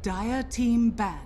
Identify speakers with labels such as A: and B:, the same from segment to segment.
A: Dire team ban.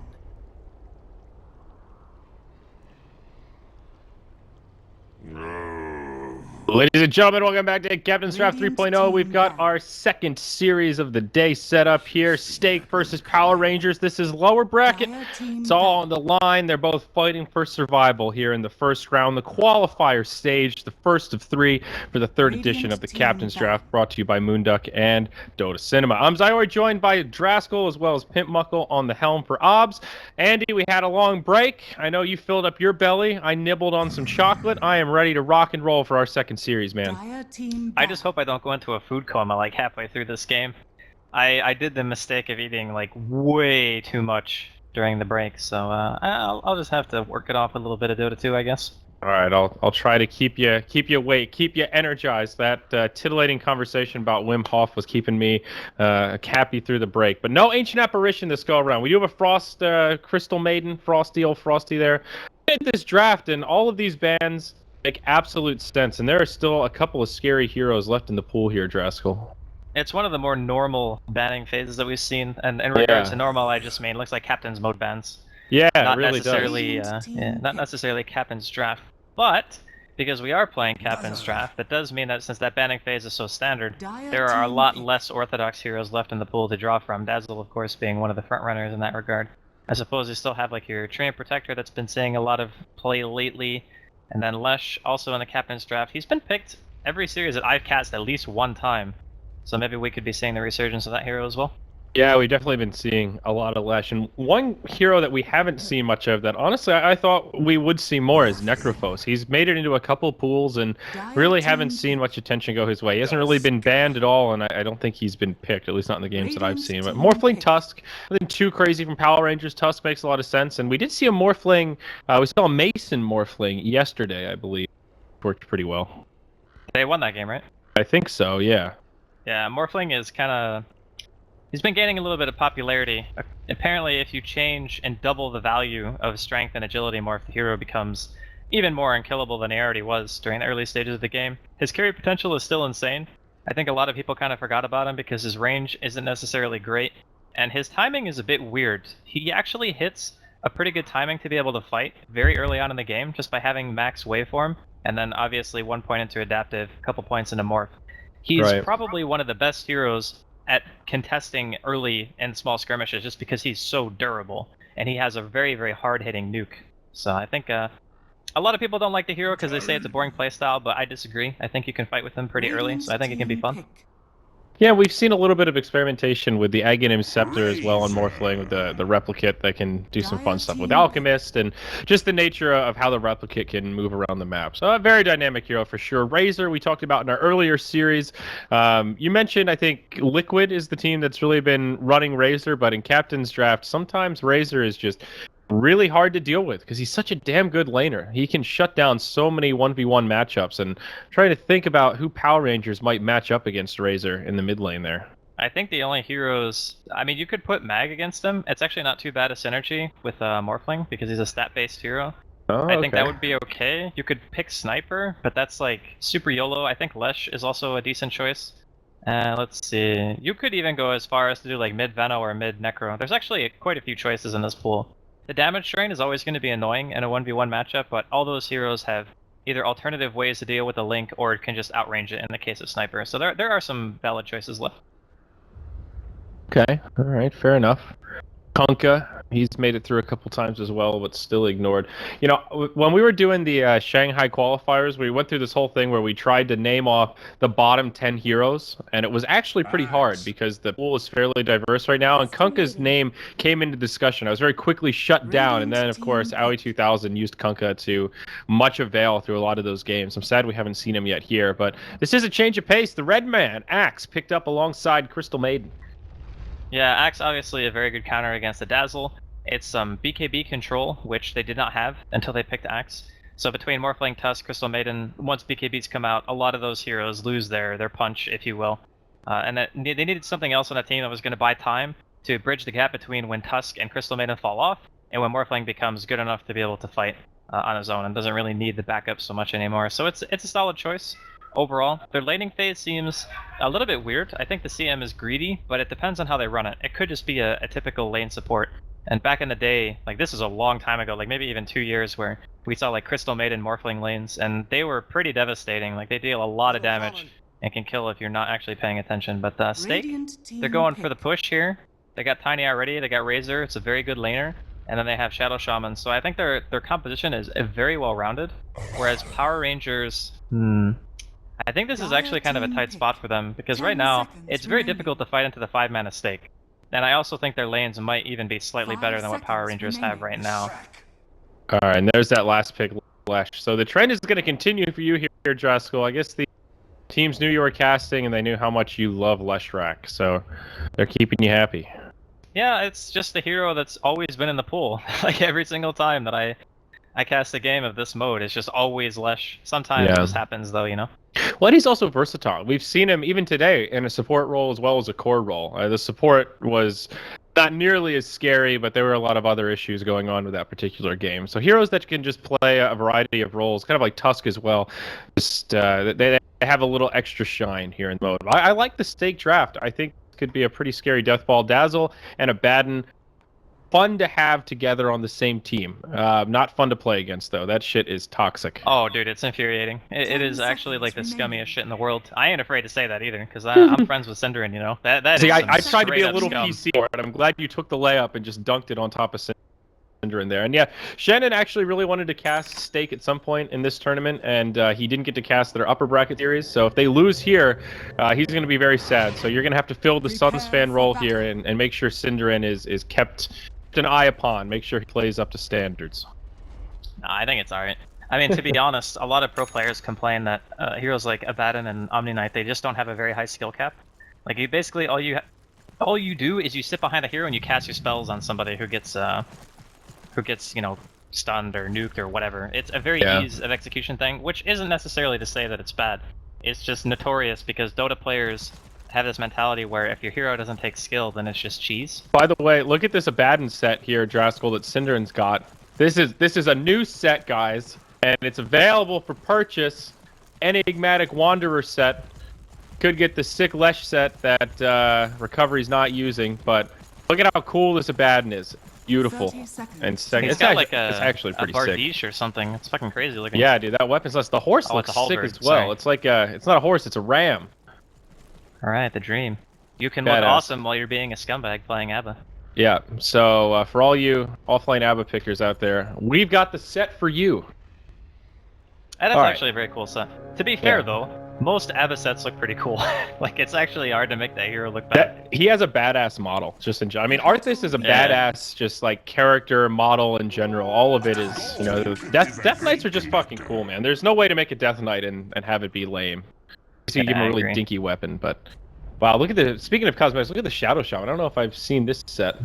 B: Ladies and gentlemen, welcome back to Captain's Draft 3.0. We've got our second series of the day set up here. Stake versus Power Rangers. This is lower bracket. It's all on the line. They're both fighting for survival here in the first round. The qualifier stage, the first of three for the third edition of the Captain's Draft, brought to you by Moonduck and Dota Cinema. I'm Zyori, joined by Draskell as well as Pimp Muckle on the helm for OBS. Andy, we had a long break. I know you filled up your belly. I nibbled on some chocolate. I am ready to rock and roll for our second series, man.
C: I just hope I don't go into a food coma like halfway through this game. I did the mistake of eating like way too much during the break, so I'll just have to work it off with a little bit of Dota 2, I guess.
B: All right, I'll try to keep you awake, keep you energized. That titillating conversation about Wim Hof was keeping me happy through the break. But no Ancient Apparition this go around. We do have a Frost Crystal Maiden, Frosty there. At this draft, and all of these bans make absolute sense, and there are still a couple of scary heroes left in the pool here, Draskell.
C: It's one of the more normal banning phases that we've seen, and in regards to normal, I just mean it looks like Captain's Mode bans.
B: Yeah,
C: not
B: it really
C: necessarily,
B: does.
C: not necessarily Captain's Draft, but because we are playing Captain's Draft, that does mean that since that banning phase is so standard, there are a lot less orthodox heroes left in the pool to draw from. Dazzle, of course, being one of the front runners in that regard. I suppose you still have like your Treant Protector that's been seeing a lot of play lately. And then Lesh, also in the Captain's Draft, he's been picked every series that I've cast at least one time. So maybe we could be seeing the resurgence of that hero as well.
B: Yeah, we've definitely been seeing a lot of Lesh. And one hero that we haven't seen much of that, honestly, I thought we would see more is Necrophos. He's made it into a couple pools and really haven't seen much attention go his way. He hasn't really been banned at all, and I don't think he's been picked, at least not in the games that I've seen. But Morphling Tusk, nothing too crazy from Power Rangers. Tusk makes a lot of sense. And we did see a Morphling, we saw a Mason Morphling yesterday, I believe. Worked pretty well.
C: They won that game, right?
B: I think so, yeah.
C: Yeah, Morphling is kind of... He's been gaining a little bit of popularity. Apparently, if you change and double the value of strength and agility morph, the hero becomes even more unkillable than he already was during the early stages of the game. His carry potential is still insane. I think a lot of people kind of forgot about him because his range isn't necessarily great, and his timing is a bit weird. He actually hits a pretty good timing to be able to fight very early on in the game just by having max waveform, and then obviously 1 point into adaptive, a couple points into morph. He's probably one of the best heroes at contesting early and small skirmishes just because he's so durable, and he has a very, very hard-hitting nuke. So I think a lot of people don't like the hero because they say it's a boring playstyle, but I disagree. I think you can fight with him pretty early, so I think it can be fun.
B: Yeah, we've seen a little bit of experimentation with the Aghanim Scepter as well on Morphling, with the replicate that can do some fun stuff with Alchemist, and just the nature of how the replicate can move around the map. So a very dynamic hero for sure. Razor, we talked about in our earlier series. You mentioned, I think, Liquid is the team that's really been running Razor, but in Captain's Draft, sometimes Razor is just really hard to deal with because he's such a damn good laner. He can shut down so many 1v1 matchups, and trying to think about who Power Rangers might match up against Razor in the mid lane there.
C: I think the only heroes... I mean, you could put Mag against him. It's actually not too bad a synergy with Morphling because he's a stat-based hero.
B: Oh,
C: I think that would be okay. You could pick Sniper, but that's like super YOLO. I think Lesh is also a decent choice. Let's see. You could even go as far as to do like mid-Veno or mid-Necro. There's actually quite a few choices in this pool. The damage drain is always going to be annoying in a 1v1 matchup, but all those heroes have either alternative ways to deal with the link or can just outrange it in the case of Sniper. So there are some valid choices left.
B: Okay, alright, fair enough. Kunkka, he's made it through a couple times as well, but still ignored. You know, when we were doing the Shanghai qualifiers, we went through this whole thing where we tried to name off the bottom 10 heroes, and it was actually pretty hard because the pool is fairly diverse right now, and Kunkka's name came into discussion. I was very quickly shut down, and then, of course, Aoi 2000 used Kunkka to much avail through a lot of those games. I'm sad we haven't seen him yet here, but this is a change of pace. The Red Man, Axe, picked up alongside Crystal Maiden.
C: Yeah, Axe obviously a very good counter against the Dazzle. It's some BKB control, which they did not have until they picked Axe. So between Morphling, Tusk, Crystal Maiden, once BKBs come out, a lot of those heroes lose their punch, if you will. And they needed something else on that team that was going to buy time to bridge the gap between when Tusk and Crystal Maiden fall off, and when Morphling becomes good enough to be able to fight on his own and doesn't really need the backup so much anymore. So it's a solid choice. overall. Their laning phase seems a little bit weird. I think the CM is greedy, but it depends on how they run it. It could just be a typical lane support. And back in the day, like this is a long time ago, like maybe even 2 years, where we saw like Crystal Maiden Morphling lanes, and they were pretty devastating. Like they deal a lot of damage and can kill if you're not actually paying attention. But Stake, they're going for the push here. They got Tiny already, they got Razor, it's a very good laner, and then they have Shadow Shaman. So I think their composition is very well rounded. Whereas Power Rangers, I think this is actually kind of a tight spot for them, because right now it's very difficult to fight into the 5-mana Stake. And I also think their lanes might even be slightly better than what Power Rangers have right now.
B: Alright, and there's that last pick, Lesh. So the trend is going to continue for you here, Draskell. I guess the teams knew you were casting, and they knew how much you love Leshrac, so they're keeping you happy.
C: Yeah, it's just a hero that's always been in the pool. Like every single time that I cast a game of this mode, it's just always Lesh. Sometimes this happens though, you know?
B: Well, he's also versatile. We've seen him even today in a support role as well as a core role. The support was not nearly as scary, but there were a lot of other issues going on with that particular game. So heroes that can just play a variety of roles, kind of like Tusk as well, just they have a little extra shine here in the mode. I like the Stake draft. I think it could be a pretty scary Deathball Dazzle and a Baden. Fun to have together on the same team. Not fun to play against, though. That shit is toxic.
C: Oh, dude, it's infuriating. It is actually like the scummiest shit in the world. I ain't afraid to say that either, because I'm friends with Cinderin, you know? That
B: See,
C: is
B: I tried to be a little
C: scum.
B: PC for it. I'm glad you took the layup and just dunked it on top of Cinderin there. And yeah, Shannon actually really wanted to cast Stake at some point in this tournament, and he didn't get to cast their upper bracket series. So if they lose here, he's going to be very sad. So you're going to have to fill the Suns fan role here and make sure Cinderin is kept an eye upon, make sure he plays up to standards.
C: Nah, I think it's alright. I mean, to be honest, a lot of pro players complain that heroes like Abaddon and Omni Knight, they just don't have a very high skill cap. Like, you basically, all you do is you sit behind a hero and you cast your spells on somebody who gets, you know, stunned or nuked or whatever. It's a very ease of execution thing, which isn't necessarily to say that it's bad. It's just notorious because Dota players have this mentality where if your hero doesn't take skill, then it's just cheese.
B: By the way, look at this Abaddon set here, Draskell, that Cinderin's got. This is a new set, guys, and it's available for purchase. Enigmatic Wanderer set. Could get the sick Lesh set that Recovery's not using, but look at how cool this Abaddon is. Beautiful. And second,
C: it's actually
B: pretty sick.
C: Bardiche or something. It's fucking crazy looking.
B: Yeah, dude, that weapon's less. The horse looks sick as well. Sorry. It's like it's not a horse, it's a ram.
C: Alright, the dream. You can look awesome while you're being a scumbag playing ABBA.
B: Yeah, so for all you offline ABBA pickers out there, we've got the set for you.
C: And that's actually a very cool set. To be fair though, most ABBA sets look pretty cool. Like, it's actually hard to make that hero look bad.
B: He has a badass model, just in general. I mean, Arthas is a badass, just like character model in general. All of it is, you know, Death Knights are just fucking cool, man. There's no way to make a Death Knight and have it be lame. So you give him a really dinky weapon, but wow, look at the. Speaking of cosmetics, look at the Shadow Shaman. I don't know if I've seen this set.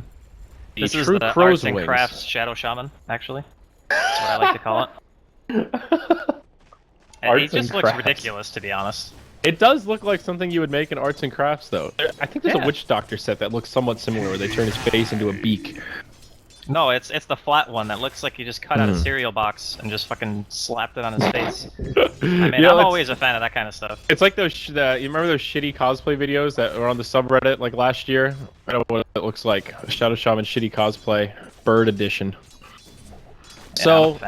C: This is the Arts and Crafts Shadow Shaman, actually. That's what I like to call it. And he just looks ridiculous, to be honest.
B: It does look like something you would make in Arts and Crafts, though. I think there's a Witch Doctor set that looks somewhat similar, where they turn his face into a beak.
C: No, it's the flat one that looks like you just cut out a cereal box and just fucking slapped it on his face. I mean, I'm always a fan of that kind of stuff.
B: It's like those, you remember those shitty cosplay videos that were on the subreddit like last year? I don't know what it looks like. Shadow Shaman shitty cosplay, bird edition.
C: Yeah,
B: so,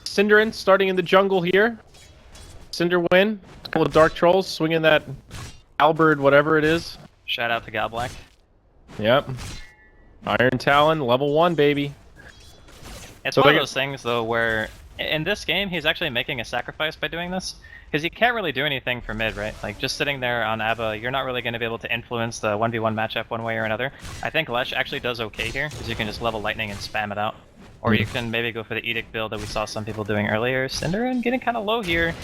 B: Cinderin starting in the jungle here. Cinderwin, a couple of Dark Trolls swinging that halberd, whatever it is.
C: Shout out to Galblack.
B: Yep. Iron Talon, level 1, baby.
C: It's one of those things, though, where in this game, he's actually making a sacrifice by doing this. Because you can't really do anything for mid, right? Like, just sitting there on ABBA, you're not really going to be able to influence the 1v1 matchup one way or another. I think Lesh actually does okay here, because you can just level Lightning and spam it out. Or you can maybe go for the Edict build that we saw some people doing earlier. Cinderin getting kind of low here.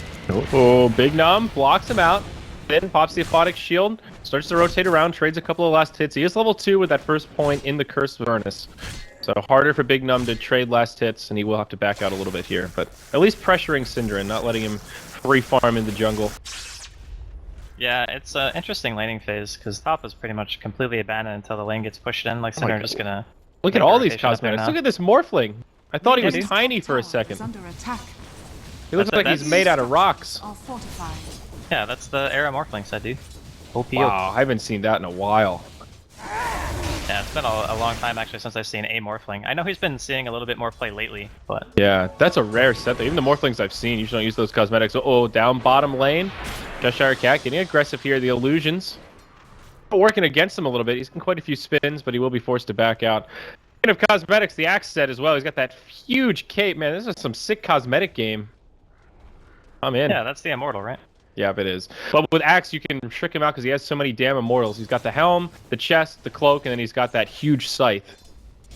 B: Oh, Big Nom blocks him out. Then pops the Aphotic Shield, starts to rotate around, trades a couple of last hits. He is level 2 with that first point in the Cursed Furnace. So harder for Big Num to trade last hits, and he will have to back out a little bit here. But at least pressuring Cinderin, not letting him free farm in the jungle.
C: Yeah, it's an interesting laning phase, because top is pretty much completely abandoned until the lane gets pushed in. Like, Cinderin just gonna...
B: Look at all these cosmetics. Look at this Morphling. I thought he was tiny for a second. He looks like he's made out of rocks.
C: Yeah, that's the Era Morphling set, dude. OP.
B: Wow, I haven't seen that in a while.
C: Yeah, it's been a long time actually since I've seen a Morphling. I know he's been seeing a little bit more play lately, but...
B: Yeah, that's a rare set though. Even the Morphlings I've seen usually don't use those cosmetics. Oh, down bottom lane. Cheshire Cat getting aggressive here. The illusions working against him a little bit. He's getting quite a few spins, but he will be forced to back out. Speaking of cosmetics, the Axe set as well. He's got that huge cape. Man, this is some sick cosmetic game. I'm in.
C: Yeah, that's the Immortal, right?
B: Yeah, it is. But with Axe, you can trick him out because he has so many damn immortals. He's got the helm, the chest, the cloak, and then he's got that huge scythe.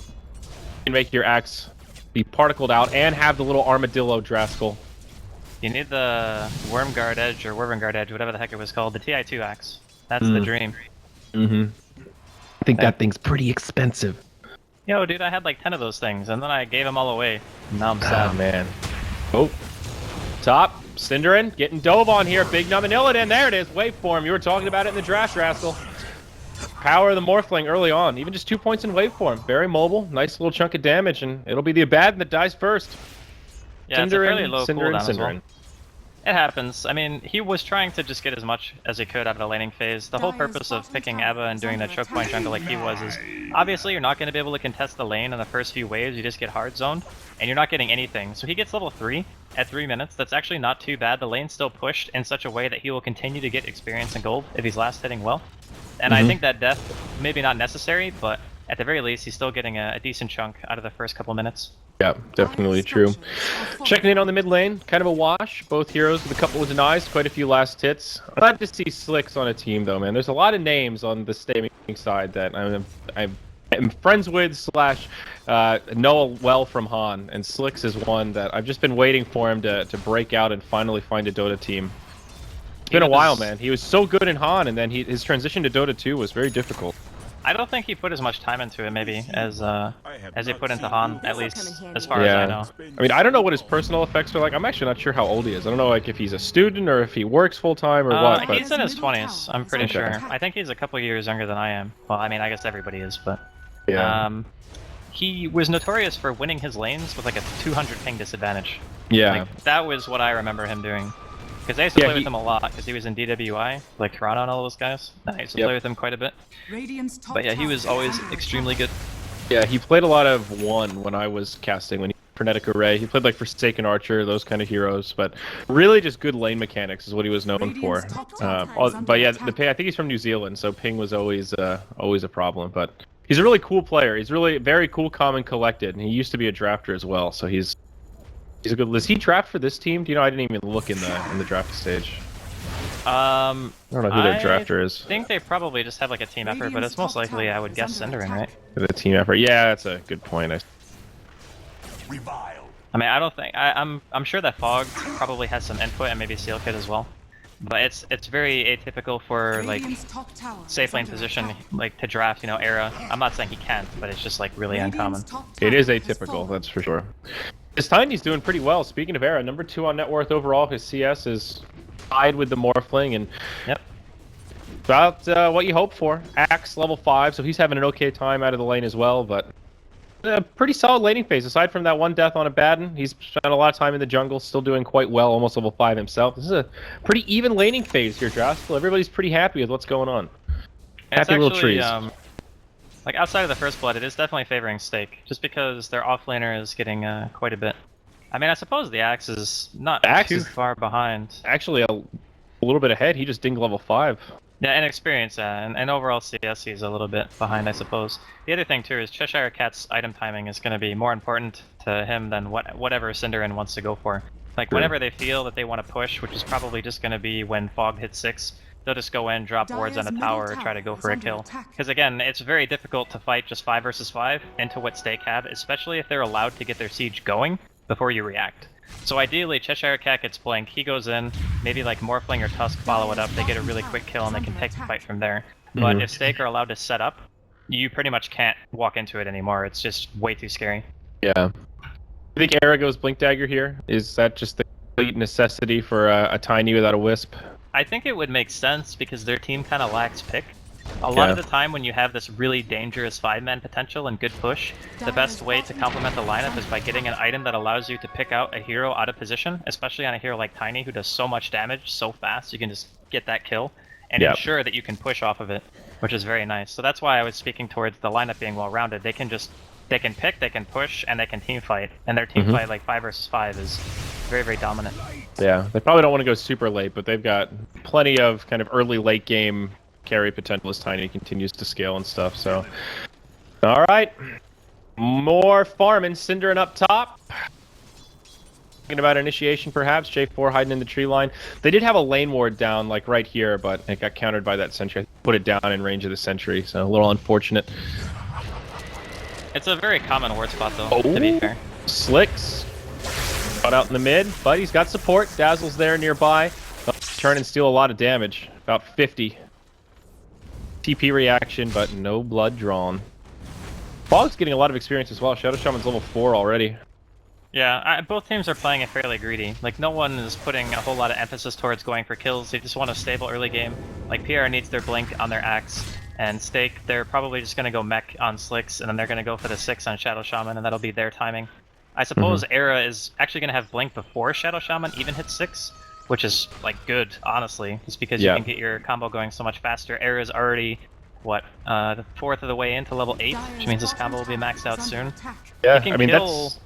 B: You can make your Axe be particled out and have the little armadillo Draskell.
C: You need the Wormguard Edge or Wyvernguard Edge, whatever the heck it was called, the TI2 axe. That's the dream.
B: Mm-hmm. I think that thing's pretty expensive.
C: Yo, dude, I had like 10 of those things, and then I gave them all away. Now I'm sad.
B: Oh, man. Oh. Top. Cinderin getting dove on here. Big Numenillion. There it is. Waveform. You were talking about it in the draft, Rascal. Power of the Morphling early on. Even just 2 points in waveform. Very mobile. Nice little chunk of damage, and it'll be the Abaddon that dies first.
C: Yeah, it's a fairly low
B: Cinderin,
C: cooldown as well. It happens. I mean, he was trying to just get as much as he could out of the laning phase. The whole purpose of picking Abba and doing the choke point jungle like he was is, obviously you're not going to be able to contest the lane in the first few waves, you just get hard zoned, and you're not getting anything. So he gets level 3 at 3 minutes. That's actually not too bad. The lane's still pushed in such a way that he will continue to get experience and gold if he's last hitting well. And I think that death, maybe not necessary, but at the very least, he's still getting a decent chunk out of the first couple minutes.
B: Yeah, definitely true. Checking in on the mid lane, kind of a wash. Both heroes with a couple of denies, quite a few last hits. I'm glad to see Slicks on a team, though, man. There's a lot of names on the staying side that I'm friends with slash know well from Han, and Slicks is one that I've just been waiting for him to break out and finally find a Dota team. It's been a while, man. He was so good in Han, and then his transition to Dota 2 was very difficult.
C: I don't think he put as much time into it, maybe, as he put into Han, at least as far as I know.
B: I mean, I don't know what his personal effects are like. I'm actually not sure how old he is. I don't know, like, if he's a student or if he works full-time or what. But...
C: He's in his 20s, I'm pretty sure. I think he's a couple years younger than I am. Well, I mean, I guess everybody is, but...
B: Yeah.
C: He was notorious for winning his lanes with, like, a 200 ping disadvantage.
B: Yeah.
C: Like, that was what I remember him doing. Because I used to play with him a lot, because he was in DWI, like Toronto and all those guys. I used to play with him quite a bit. But yeah, he was always extremely good.
B: Yeah, he played a lot of 1 when I was casting, when he Frenetic Array. He played like Forsaken Archer, those kind of heroes, but really just good lane mechanics is what he was known for. But yeah, the ping, I think he's from New Zealand, so ping was always a problem. But he's a really cool player. He's really very cool, calm, and collected, and he used to be a drafter as well, so he's a good. Does he draft for this team? Do you know? I didn't even look in the draft stage. I don't know who their drafter is.
C: I think they probably just have like a team effort, but it's most likely, I would guess, Cinderin, right?
B: The team effort. Yeah, that's a good point.
C: I mean, I don't think I'm sure that Fog probably has some input and maybe Seal Kid as well, but it's very atypical for like safe lane position like to draft, you know, Era. I'm not saying he can't, but it's just like really uncommon.
B: It is atypical, that's for sure. This Tiny's doing pretty well. Speaking of Era, number 2 on net worth overall. His CS is tied with the Morphling, and about what you hope for. Axe level 5, so he's having an okay time out of the lane as well, but a pretty solid laning phase. Aside from that 1 death on Abaddon, he's spent a lot of time in the jungle, still doing quite well, almost level 5 himself. This is a pretty even laning phase here, Draskell. Everybody's pretty happy with what's going on. Happy little trees.
C: Like outside of the first blood, it is definitely favoring Stake, just because their offlaner is getting quite a bit. I mean, I suppose the Axe is not too far behind.
B: Actually, a little bit ahead. He just dinged level 5.
C: Yeah, and experience, and overall CS is a little bit behind, I suppose. The other thing too is Cheshire Cat's item timing is going to be more important to him than whatever Cinderin wants to go for. Like whenever they feel that they want to push, which is probably just going to be when Fog hits 6, they'll just go in, drop wards on a tower, or try to go for a kill. Because again, it's very difficult to fight just 5 versus 5 into what Stake have, especially if they're allowed to get their siege going before you react. So ideally, Cheshire Cat gets blink, he goes in, maybe like Morphling or Tusk follow it up, they get a really quick kill and they can take the fight from there. But if Stake are allowed to set up, you pretty much can't walk into it anymore, it's just way too scary.
B: Yeah. I think Era goes Blink Dagger here. Is that just the complete necessity for a Tiny without a Wisp?
C: I think it would make sense because their team kind of lacks pick. A lot of the time when you have this really dangerous 5-man potential and good push, the best way to complement the lineup is by getting an item that allows you to pick out a hero out of position, especially on a hero like Tiny who does so much damage so fast you can just get that kill and ensure that you can push off of it, which is very nice. So that's why I was speaking towards the lineup being well-rounded. They can pick, they can push, and they can team fight, and their team fight like 5 versus 5 is very, very dominant.
B: Yeah, they probably don't want to go super late, but they've got plenty of kind of early late game carry potential as Tiny continues to scale and stuff. So, all right, more farming, Cinderin up top. Thinking about initiation, perhaps. J4 hiding in the tree line. They did have a lane ward down, like right here, but it got countered by that sentry. I put it down in range of the sentry, so a little unfortunate.
C: It's a very common ward spot, though, to be fair.
B: Slicks. Caught out in the mid, but he's got support. Dazzle's there nearby. Turn and steal a lot of damage. About 50. TP reaction, but no blood drawn. Fog's getting a lot of experience as well. Shadow Shaman's level 4 already.
C: Yeah, both teams are playing it fairly greedy. Like, no one is putting a whole lot of emphasis towards going for kills. They just want a stable early game. Like, PR needs their blink on their axe, and Stake, they're probably just going to go mech on Slicks, and then they're going to go for the 6 on Shadow Shaman, and that'll be their timing. I suppose Era is actually going to have blink before Shadow Shaman even hits 6, which is, like, good, honestly. Just because you can get your combo going so much faster. Era is already, what, the 4th of the way into level 8, which means this combo will be maxed out soon.
B: Yeah, I mean, that's...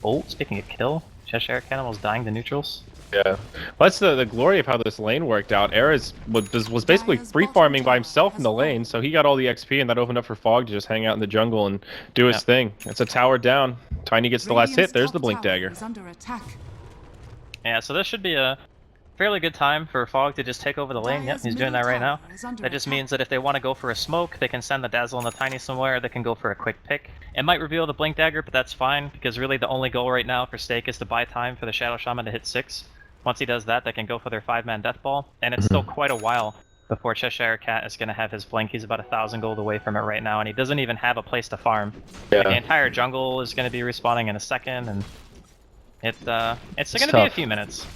C: Oh, speaking of kill, Cheshire Cat almost dying to neutrals.
B: Yeah, well, that's the glory of how this lane worked out. Era's was basically free farming by himself in the lane, so he got all the XP, and that opened up for Fog to just hang out in the jungle and do his thing. It's a tower down. Tiny gets the last hit. There's the blink dagger.
C: Yeah, so this should be a fairly good time for Fog to just take over the lane. Yep, he's doing that right now. That just means that if they want to go for a smoke, they can send the Dazzle and the Tiny somewhere. They can go for a quick pick. It might reveal the blink dagger, but that's fine, because really the only goal right now for Stake is to buy time for the Shadow Shaman to hit 6. Once he does that, they can go for their 5-man death ball, and it's still quite a while before Cheshire Cat is going to have his blink. He's about 1,000 gold away from it right now, and he doesn't even have a place to farm.
B: Yeah.
C: Like, the entire jungle is going to be respawning in a second, and it's going to be a few minutes.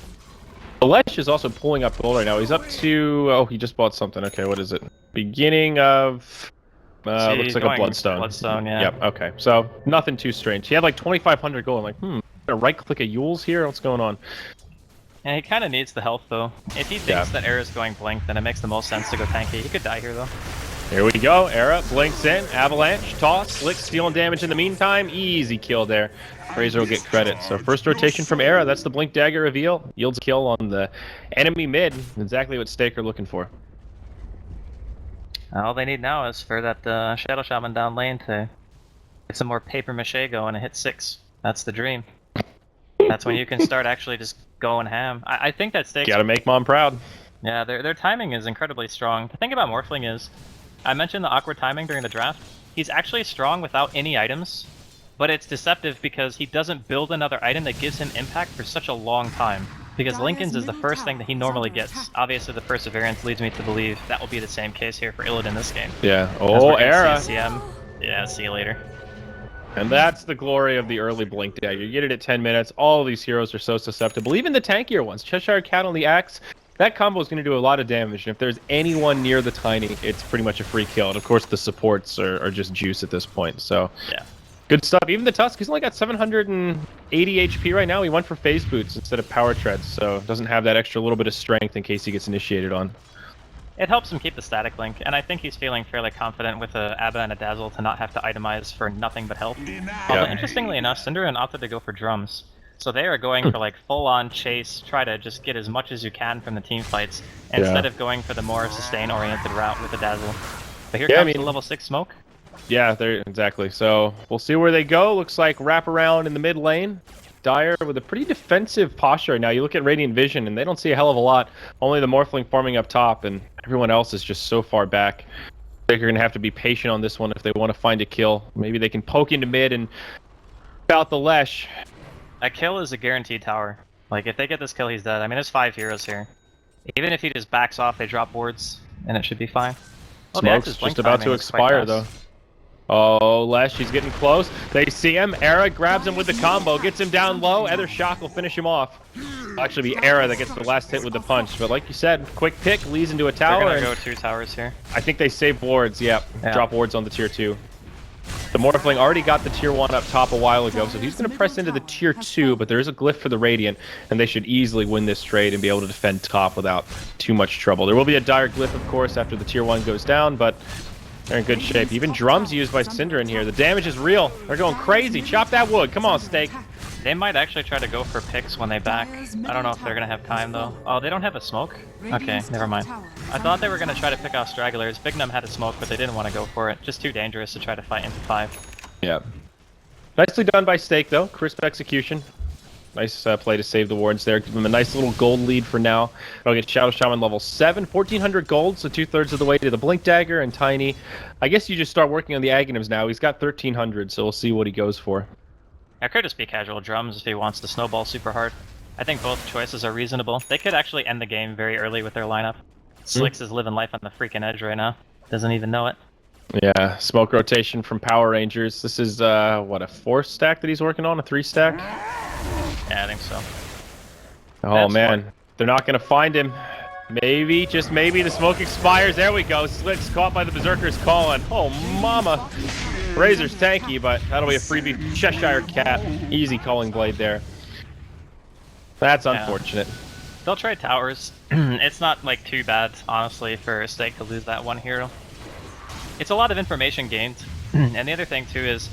B: Lesh is also pulling up gold right now. He's up to... Oh, he just bought something. Okay, what is it? Beginning of... looks like a Bloodstone.
C: Bloodstone, yeah.
B: Yep, okay. So, nothing too strange. He had like 2,500 gold. I'm like, gonna right-click a Yule's here? What's going on?
C: And he kind of needs the health, though. If he thinks that Era's going blink, then it makes the most sense to go tanky. He could die here, though.
B: Here we go. Era blinks in. Avalanche, toss, Slick stealing damage in the meantime. Easy kill there. Fraser will get credit. So first rotation from Era. That's the blink dagger reveal. Yields kill on the enemy mid. Exactly what Stake are looking for.
C: All they need now is for that Shadow Shaman down lane to get some more paper mache going and hit 6. That's the dream. That's when you can start actually just going ham. I think that Stake's...
B: Gotta make Mom proud.
C: Yeah, their timing is incredibly strong. The thing about Morphling is, I mentioned the awkward timing during the draft. He's actually strong without any items, but it's deceptive because he doesn't build another item that gives him impact for such a long time. Because Linken's is the first thing that he normally gets. Obviously, the Perseverance leads me to believe that will be the same case here for Illidan this game.
B: Yeah. Oh, Era.
C: CM. Yeah, see you later.
B: And that's the glory of the early blink dagger. You get it at 10 minutes. All of these heroes are so susceptible. Even the tankier ones. Cheshire Cat on the axe. That combo is going to do a lot of damage. And if there's anyone near the Tiny, it's pretty much a free kill. And of course, the supports are just juice at this point. So,
C: yeah.
B: Good stuff. Even the Tusk, he's only got 780 HP right now. He went for phase boots instead of power treads. So, doesn't have that extra little bit of strength in case he gets initiated on.
C: It helps him keep the static link, and I think he's feeling fairly confident with a Abba and a Dazzle to not have to itemize for nothing but health. Although, interestingly enough, Cinderin opted to go for drums. So they are going for like full-on chase, try to just get as much as you can from the team fights, instead of going for the more sustain-oriented route with the Dazzle. But here comes the level 6 smoke.
B: Yeah, exactly. So we'll see where they go. Looks like wrap around in the mid lane. Dire with a pretty defensive posture right now. You look at Radiant Vision, and they don't see a hell of a lot. Only the Morphling farming up top, and everyone else is just so far back. I think they're going to have to be patient on this one if they want to find a kill. Maybe they can poke into mid and out the Lesh.
C: A kill is a guaranteed tower. Like, if they get this kill, he's dead. I mean, there's 5 heroes here. Even if he just backs off, they drop wards, and it should be fine.
B: Smoke's just about to expire, though. Oh, Lesh, he's getting close. They see him. Era grabs him with the combo, gets him down low. Other shock will finish him off. Actually be Era that gets the last hit with the punch, but like you said, quick pick leads into a
C: They're
B: tower.
C: gonna
B: And
C: go 2 towers here.
B: I think they save wards. Yeah,
C: Yeah.
B: drop wards on the tier 2. The Morphling already got the tier 1 up top a while ago, so he's going to press into the tier 2, but there is a glyph for the Radiant, and they should easily win this trade and be able to defend top without too much trouble. There will be a dire glyph, of course, after the tier 1 goes down, but they're in good shape. Even drums used by Cinder in here. The damage is real. They're going crazy. Chop that wood. Come on, Steak.
C: They might actually try to go for picks when they back. I don't know if they're gonna have time though. Oh, they don't have a smoke? Okay, never mind. I thought they were gonna try to pick off stragglers. Bignum had a smoke, but they didn't want to go for it. Just too dangerous to try to fight into 5.
B: Yeah. Nicely done by Steak, though. Crisp execution. Nice play to save the wards there. Give them a nice little gold lead for now. They'll get Shadow Shaman level 7. 1,400 gold, so 2/3 of the way to the Blink Dagger. And Tiny, I guess you just start working on the Aghanims now. He's got 1,300, so we'll see what he goes for.
C: I could just be casual drums if he wants to snowball super hard. I think both choices are reasonable. They could actually end the game very early with their lineup. Slicks is living life on the freaking edge right now. Doesn't even know it.
B: Yeah, smoke rotation from Power Rangers. This is, what, a 4 stack that he's working on? A 3 stack?
C: Yeah, I think so.
B: Oh,
C: That's
B: man.
C: smart.
B: They're not going to find him. Maybe, just maybe, the smoke expires. There we go. Slicks caught by the Berserker's calling. Oh, mama. Razor's tanky, but that'll be a freebie. Cheshire Cat. Easy calling blade there. That's unfortunate.
C: They'll try towers. It's not like too bad, honestly, for Steak to lose that one hero. It's a lot of information gained. And the other thing too is,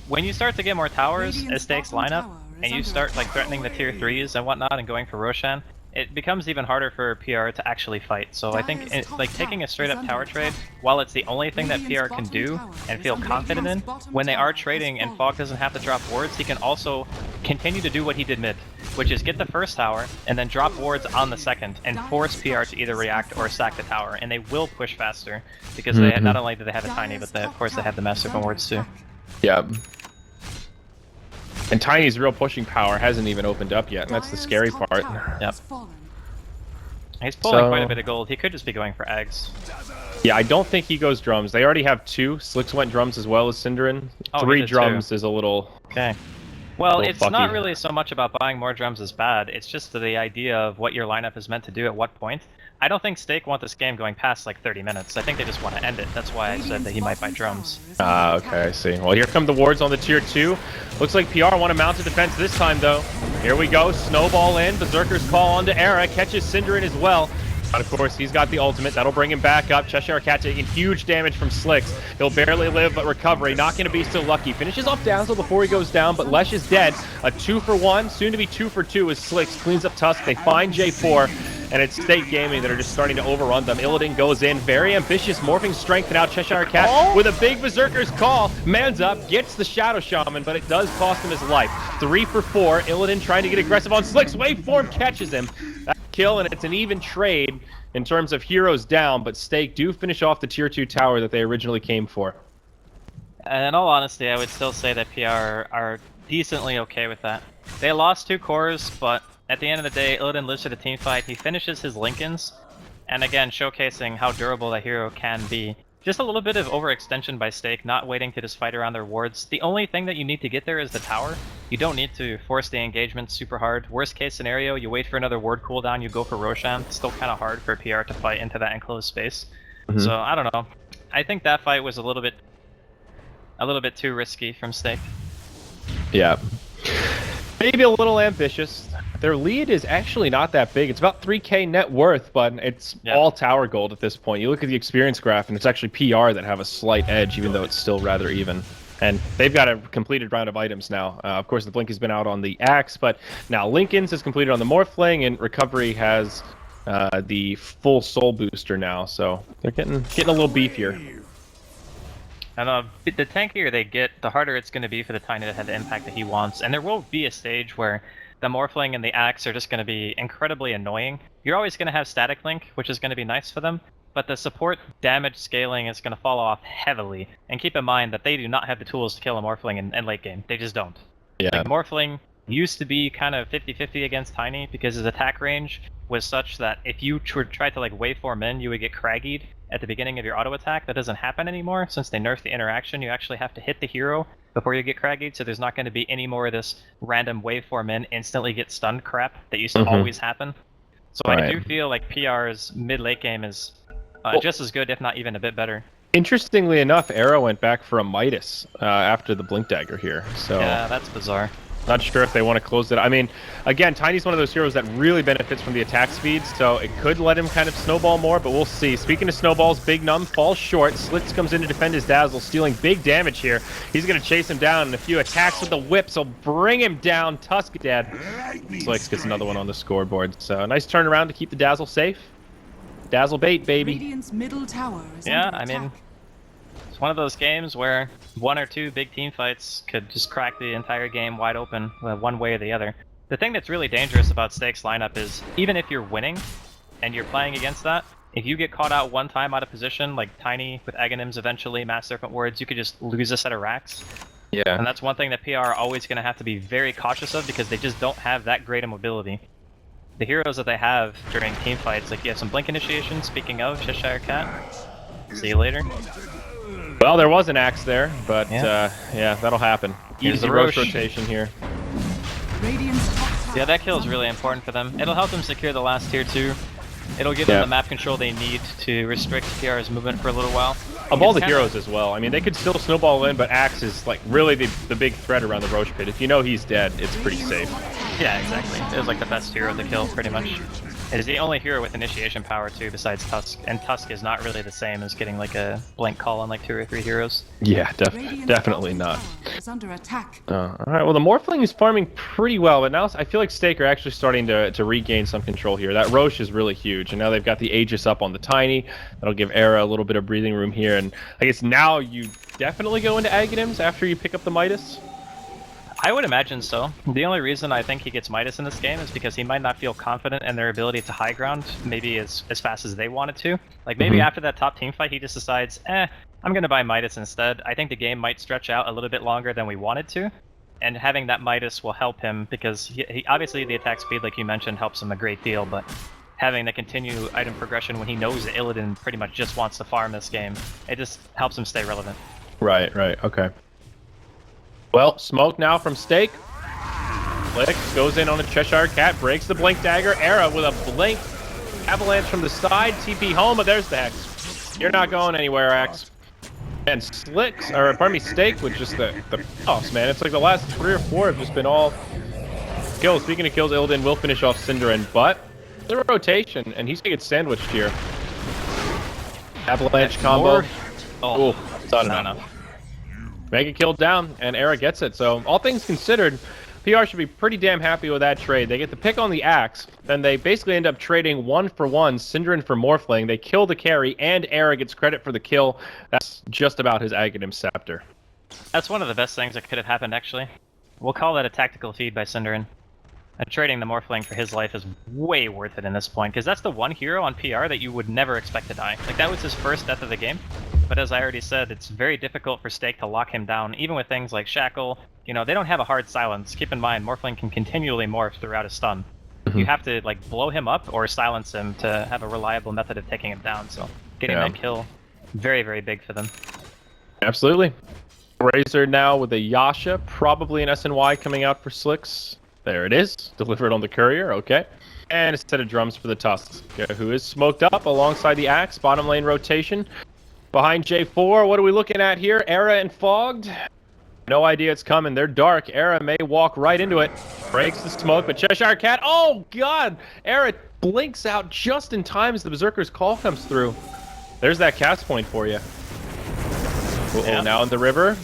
C: when you start to get more towers as Steak's lineup, and you start like threatening the tier 3s and whatnot and going for Roshan, it becomes even harder for PR to actually fight. So I think like taking a straight up tower trade, while it's the only thing that PR can do and feel confident in, when they are trading and Fog doesn't have to drop wards, he can also continue to do what he did mid, which is get the first tower and then drop wards on the second and force PR to either react or sack the tower, and they will push faster because they not only do they have a Tiny, but of course they have the Master of wards too.
B: Yeah. And Tiny's real pushing power hasn't even opened up yet, and that's the scary part.
C: Yep. He's pulling quite a bit of gold. He could just be going for eggs.
B: Yeah, I don't think he goes drums. They already have 2. Slicks went drums as well as Cinderin.
C: Oh,
B: 3
C: he did
B: drums
C: too.
B: is a little...
C: Okay. Well,
B: little
C: it's
B: fucky.
C: not really so much about buying more drums is bad. It's just the idea of what your lineup is meant to do at what point. I don't think Steak want this game going past like 30 minutes. I think they just want to end it. That's why I said that he might buy drums.
B: Okay, I see. Well, here come the wards on the tier 2. Looks like PR want to mount a defense this time, though. Here we go. Snowball in. Berserker's call onto Era. Catches Cinderin as well. But of course, he's got the ultimate. That'll bring him back up. Cheshire Cat taking huge damage from Slicks. He'll barely live, but recovery. Not going to be so lucky. Finishes off Dazzle before he goes down, but Lesh is dead. A 2 for 1, soon to be 2 for 2 as Slicks cleans up Tusk. They find J4, and it's State Gaming that are just starting to overrun them. Illidan goes in. Very ambitious. Morphing strength, and now Cheshire Cat with a big Berserker's call. Man's up, gets the Shadow Shaman, but it does cost him his life. 3 for 4. Illidan trying to get aggressive on Slicks. Waveform catches him. That kill, and it's an even trade in terms of heroes down, but Steak do finish off the tier 2 tower that they originally came for.
C: And in all honesty, I would still say that PR are decently okay with that. They lost 2 cores, but at the end of the day, Illidan lives for the team fight. He finishes his Lincolns, and again, showcasing how durable that hero can be. Just a little bit of overextension by Steak, not waiting to just fight around their wards. The only thing that you need to get there is the tower. You don't need to force the engagement super hard. Worst case scenario, you wait for another ward cooldown, you go for Roshan. It's still kind of hard for PR to fight into that enclosed space. So, I don't know. I think that fight was a little bit too risky from Steak.
B: Yeah. Maybe a little ambitious. Their lead is actually not that big. It's about 3k net worth, but it's all tower gold at this point. You look at the experience graph, and it's actually PR that have a slight edge, even though it's still rather even. And they've got a completed round of items now. Of course, the Blink has been out on the Axe, but now Lincoln's is completed on the Morphling, and Recovery has the full Soul Booster now. So they're getting a little beefier.
C: And the tankier they get, the harder it's going to be for the Tiny to have the impact that he wants. And there will be a stage where the Morphling and the Axe are just going to be incredibly annoying. You're always going to have Static Link, which is going to be nice for them, but the support damage scaling is going to fall off heavily. And keep in mind that they do not have the tools to kill a Morphling in late game. They just don't.
B: Yeah.
C: Like, Morphling used to be kind of 50-50 against Tiny because his attack range was such that if you tried to like waveform in, you would get craggied at the beginning of your auto attack. That doesn't happen anymore since they nerfed the interaction. You actually have to hit the hero before you get craggied, so there's not going to be any more of this random waveform in, instantly get stunned crap that used to always happen. So I do feel like PR's mid-late game is just as good, if not even a bit better.
B: Interestingly enough, Era went back for a Midas after the Blink Dagger here. So
C: yeah, that's bizarre.
B: Not sure if they want to close it. I mean, again, Tiny's one of those heroes that really benefits from the attack speed, so it could let him kind of snowball more, but we'll see. Speaking of snowballs, Big Num falls short. Slicks comes in to defend his Dazzle, stealing big damage here. He's going to chase him down, and a few attacks with the whips will bring him down. Tusk dead. Slicks gets another one on the scoreboard. So a nice turnaround to keep the Dazzle safe. Dazzle bait, baby.
A: Radiant's middle tower is
C: yeah,
A: under
C: I mean,
A: attack.
C: it's one of those games where one or two big team fights could just crack the entire game wide open, one way or the other. The thing that's really dangerous about Steak's lineup is, even if you're winning and you're playing against that, if you get caught out one time out of position, like Tiny with Aghanims eventually, Mass Serpent Wards, you could just lose a set of racks.
B: Yeah.
C: And that's one thing that PR are always going to have to be very cautious of, because they just don't have that great a mobility. The heroes that they have during team fights, like you have some Blink Initiation, speaking of, Cheshire Cat. See you later.
B: Well, there was an axe there, but
C: Yeah.
B: yeah, that'll happen.
C: Here's
B: Easy
C: the
B: Roche
C: Roche.
B: rotation here.
A: Radiant's top tower
C: Yeah, that kill is
A: under
C: really
A: attack.
C: important for them. It'll help them secure the last tier 2. It'll give them the map control they need to restrict PR's movement for a little while.
B: Of all
C: It's
B: the
C: kinda-
B: heroes as well. I mean, they could still snowball in, but Axe is like really the big threat around the Roche pit. If you know he's dead, it's pretty safe.
C: Yeah, exactly. It was like the best hero to kill, pretty much. It is the only hero with initiation power too, besides Tusk. And Tusk is not really the same as getting like a blank call on like 2 or 3 heroes.
B: Yeah,
A: Radiant's
B: definitely
A: bottom
B: not.
A: tower is under attack.
B: All right, well, the Morphling is farming pretty well, but now I feel like Stake are actually starting to regain some control here. That Roche is really huge, and now they've got the Aegis up on the Tiny. That'll give Era a little bit of breathing room here, and I guess now you definitely go into Aghanims after you pick up the Midas?
C: I would imagine so. The only reason I think he gets Midas in this game is because he might not feel confident in their ability to high ground maybe as fast as they wanted to. Like maybe after that top team fight he just decides, I'm going to buy Midas instead. I think the game might stretch out a little bit longer than we wanted to. And having that Midas will help him because he obviously the attack speed, like you mentioned, helps him a great deal, but having the continued item progression when he knows that Illidan pretty much just wants to farm this game, it just helps him stay relevant.
B: Right, okay. Well, smoke now from Stake. Flick goes in on a Cheshire Cat, breaks the Blink Dagger. Era with a Blink Avalanche from the side, TP home, but there's the Hex. You're not going anywhere, Axe. And Slicks, or pardon me, Stake with just the offs, man. It's like the last 3 or 4 have just been all kills. Speaking of kills, Illidan will finish off Synderin, but the rotation, and he's gonna get sandwiched here. Avalanche combo.
C: Oh,
B: It's not enough. Mega kill down, and Era gets it. So, all things considered, PR should be pretty damn happy with that trade. They get the pick on the Axe, then they basically end up trading 1-for-1 Synderin for Morphling. They kill the carry, and Era gets credit for the kill. That's just about his Aghanim Scepter.
C: that's one of the best things that could have happened, actually. We'll call that a tactical feed by Synderin. And trading the Morphling for his life is way worth it in this point, because that's the one hero on PR that you would never expect to die. Like, that was his first death of the game. But as I already said, it's very difficult for Stake to lock him down, even with things like Shackle. You know, they don't have a hard silence. Keep in mind, Morphling can continually morph throughout his stun. You have to, like, blow him up or silence him to have a reliable method of taking him down. So, getting that kill, very, very big for them.
B: Absolutely. Razor now with a Yasha, probably an SNY coming out for Slicks. There it is, delivered on the courier, okay. And a set of drums for the Tusk, who is smoked up alongside the Axe, bottom lane rotation. Behind J4, what are we looking at here? Era and Fogged. No idea it's coming, they're dark. Era may walk right into it. Breaks the smoke, but Cheshire Cat, oh god! Era blinks out just in time as the Berserker's call comes through. There's that cast point for you. Uh-oh, now in the river.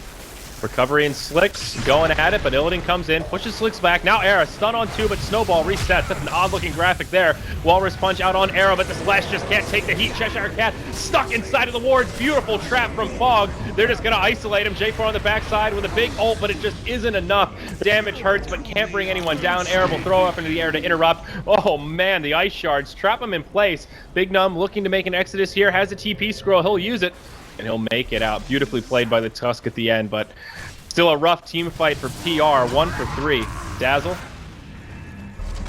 B: Recovery and Slicks going at it, but Illidan comes in, pushes Slicks back. Now Era, stun on 2, but Snowball resets. That's an odd-looking graphic there. Walrus punch out on Era, but the Slash just can't take the heat. Cheshire Cat stuck inside of the wards. Beautiful trap from Fog. They're just going to isolate him. J4 on the backside with a big ult, but it just isn't enough. Damage hurts, but can't bring anyone down. Era will throw up into the air to interrupt. Oh, man, the Ice Shards trap him in place. Big Num looking to make an exodus here. Has a TP scroll. He'll use it. And he'll make it out. Beautifully played by the Tusk at the end, but still a rough team fight for PR. 1 for 3. Dazzle?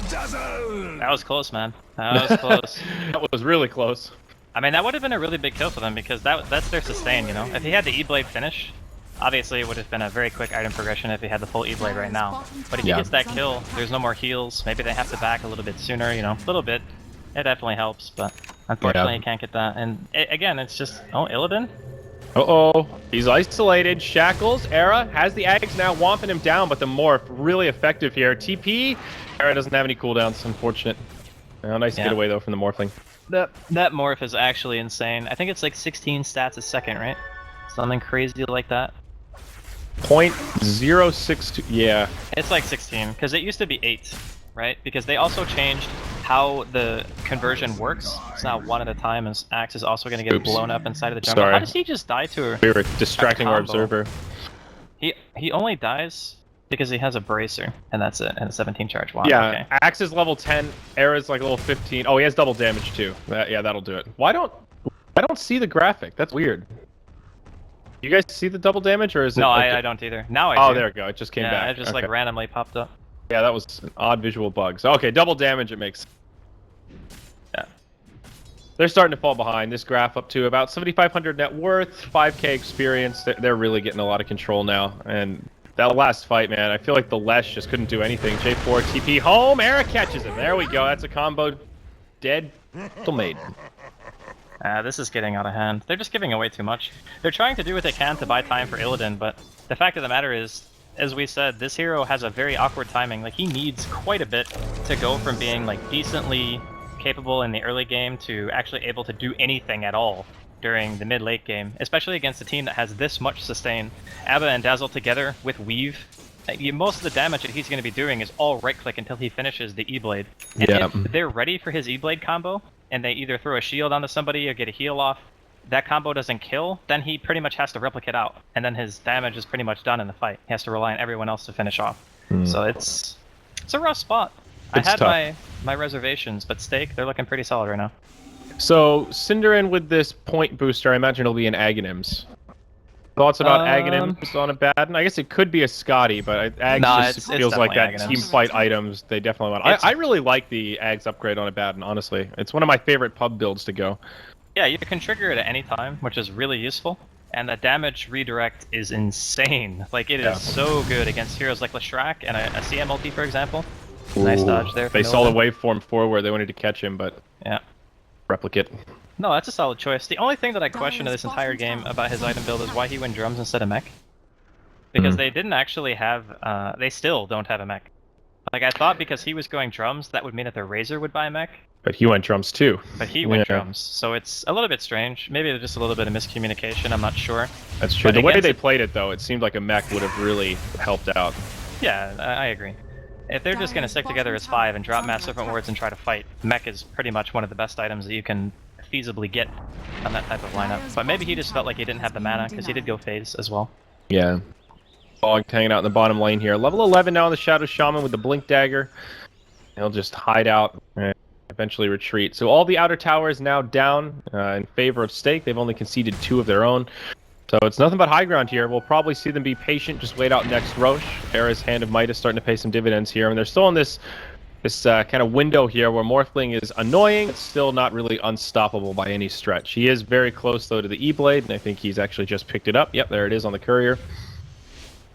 C: That was close, man. That was close.
B: That was really close.
C: I mean, that would have been a really big kill for them because that's their sustain, you know? If he had the E-Blade finish, Obviously, it would have been a very quick item progression if he had the full E-Blade right now. But if he
B: Yeah.
C: gets that kill, there's no more heals. Maybe they have to back a little bit sooner, you know, a little bit. It definitely helps, but unfortunately
B: Yeah.
C: he can't get that. And again, it's just, oh, Illidan?
B: Uh-oh. He's isolated. Shackles. Era has the Ags now, womping him down, but the Morph really effective here. TP. Era doesn't have any cooldowns, unfortunate. Oh, nice
C: Yeah.
B: getaway, though, from the Morphling.
C: That morph is actually insane. I think it's like 16 stats a second, right? Something crazy like that.
B: 0.062. Yeah.
C: It's like 16, because it used to be 8, right? Because they also changed how the conversion works. It's now 1 at a time, and Axe is also going to get
B: Oops.
C: blown up inside of the jungle.
B: Sorry.
C: How does he just die to her?
B: We were distracting our
C: combo.
B: observer.
C: He only dies because he has a bracer, and that's it, and a 17 charge. Wow,
B: Yeah,
C: okay.
B: Axe is level 10, Era's like level 15. Oh, he has double damage too. Yeah, that'll do it. I don't see the graphic. That's weird. You guys see the double damage, or is it?
C: No,
B: like
C: I don't either. Now I
B: Oh,
C: do.
B: there we go. It just came
C: Yeah,
B: back.
C: it just
B: Okay.
C: like randomly popped up.
B: Yeah, that was an odd visual bug. So, okay, double damage, it makes.
C: Yeah.
B: They're starting to fall behind. This graph up to about 7,500 net worth, 5k experience. They're really getting a lot of control now. And that last fight, man, I feel like the Lesh just couldn't do anything. J4 TP home. Era catches him. There we go. That's a combo. Dead. Still made.
C: This is getting out of hand. They're just giving away too much. They're trying to do what they can to buy time for Illidan, but the fact of the matter is, as we said, this hero has a very awkward timing. Like, he needs quite a bit to go from being, like, decently capable in the early game to actually able to do anything at all during the mid-late game, especially against a team that has this much sustain. Abba and Dazzle together with Weave, most of the damage that he's going to be doing is all right-click until he finishes the E-Blade. And
B: Yeah.
C: if they're ready for his E-Blade combo, and they either throw a shield onto somebody or get a heal off, that combo doesn't kill, then he pretty much has to replicate out, and then his damage is pretty much done in the fight. He has to rely on everyone else to finish off. So it's a rough spot.
B: It's
C: I had
B: tough.
C: my reservations, but Stake, they're looking pretty solid right now.
B: So, Cinderin with this point booster, I imagine it'll be an Aghanims. Thoughts about Aghanims on a Baden? I guess it could be a Scotty, but Ags
C: Nah,
B: just
C: it's
B: feels like that
C: definitely
B: team
C: Aghanims.
B: fight items. They definitely want.
C: It's-
B: I really like the Ags upgrade on a Baden, honestly. It's one of my favorite pub builds to go.
C: Yeah, you can trigger it at any time, which is really useful. And the damage redirect is insane. Like, it is
B: Yeah.
C: so good against heroes like Leshrac and a CM ulti, for example. Nice dodge there.
B: They
C: from
B: saw the
C: Illidan.
B: waveform forward. They wanted to catch him, but
C: Yeah.
B: replicate.
C: No, that's a solid choice. The only thing that I question in this entire game about his item build is why he went drums instead of mech. Because they didn't actually have, they still don't have a mech. Like, I thought because he was going drums, that would mean that their Razor would buy a mech,
B: But he went drums too.
C: but he went
B: Yeah.
C: drums. So it's a little bit strange. Maybe there's just a little bit of miscommunication, I'm not sure.
B: That's true.
C: But
B: The way
C: against
B: they
C: it-
B: played it, though, it seemed like a mech would have really helped out.
C: Yeah, I agree. If they're just going to stick together as 5 and drop Mass Serpent Wards and try to fight, mech is pretty much one of the best items that you can feasibly get on that type of lineup. But maybe he just felt like he didn't have the mana, because he did go phase as well.
B: Yeah. Bog hanging out in the bottom lane here. Level 11 now in the Shadow Shaman with the Blink Dagger. He'll just hide out and eventually retreat. So all the outer towers now down in favor of Stake. They've only conceded 2 of their own. So it's nothing but high ground here. We'll probably see them be patient, just wait out next Roche. Era's Hand of Might is starting to pay some dividends here. And they're still in this kind of window here where Morphling is annoying, but still not really unstoppable by any stretch. He is very close, though, to the E-Blade, and I think he's actually just picked it up. Yep, there it is on the courier.